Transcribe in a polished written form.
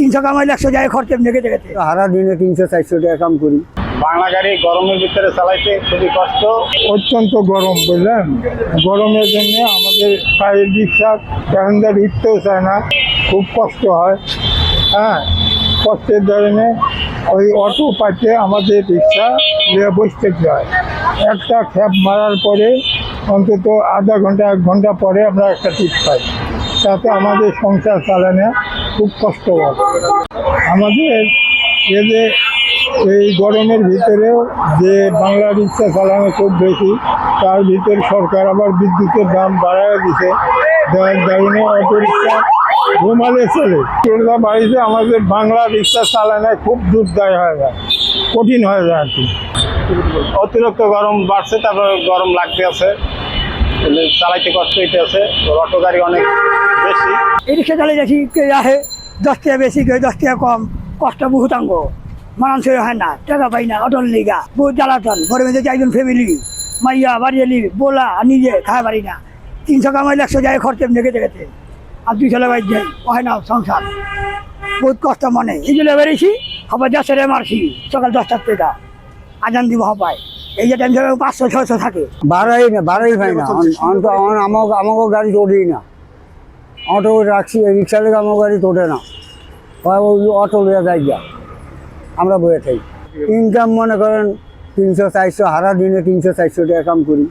300 কামাইলে 100 যায় খরচ এমনি গেছে গেছে। সারা দিনে 300-400 টাকা কাম করি। বাংলা গাড়ি গরমের ভিতরে চালাইতে খুবই কষ্ট। অত্যন্ত গরম, বুঝলেন। গরমের জন্য আমাদের পায়ের রিক্সা প্যাসেঞ্জার উঠতেও চায় না, খুব কষ্ট হয়। হ্যাঁ, কষ্টের কারণে ওই অটো পাইতে আমাদের রিক্সা নিয়ে বসতে হয়। একটা খ্যাপ মারার পরে অন্তত আধা ঘন্টা 1 ঘন্টা পরে আমরা একটা টিপ পাই। তাতে আমাদের সংসার চালানো খুব কষ্ট হয়। আমাদের এই গরমের ভিতরেও যে বাংলা রিক্সা চালানো খুব বেশি, তার ভিতরে সরকার আবার বিদ্যুতের দাম বাড়ায় দিছে, যার কারণে অটো রিক্সা ঘুমালে চলে। চোরদা বাড়িতে আমাদের বাংলা রিক্সা চালানো খুব দুর্দায় হয়ে যায়, কঠিন হয়ে যায় আর কি। অতিরিক্ত গরম বাড়ছে, তারপর গরম লাগতে আছে, চালাইতে কষ্ট হইতে আছে। অটো গাড়ি অনেক বেশি। এই রিক্সা চালিয়ে যাচ্ছি, কেউ আসে 10 টাকা বেশি, কেউ 10 টাকা কম, কষ্ট বহুতাঙ্গ, মানানসই হয় না, টাকা পাই না, অটোর লিগা বহুত জ্বালাতন। ঘরে মধ্যে 4 জন ফ্যামিলি, মাইয়া বাড়িয়ালি বোলা নিজে খাওয়া পারি না। 300 কামাইলে 100 যায় খরচ এমনি গেছে গেছে, আর 200 লাগাই যাই হয় না সংসার, বহুত কষ্ট মনে। এই জন্য বেরিয়েছি, আবার 10 মারছি সকাল 10টার থেকে আজান দিব হবায়। এই যে টাইম 500-600 থাকে, বাড়াই পাই না। আমাকে গাড়ি তোলেই না, অটো রাখছি, রিক্সা লেগে আমার গাড়ি তোলে না, ওই অটো লিয়ে যাই যা, আমরা বয়ে থাকি। ইনকাম মনে করেন 300-400, সারা দিনে 300-400 টাকা কাম করি।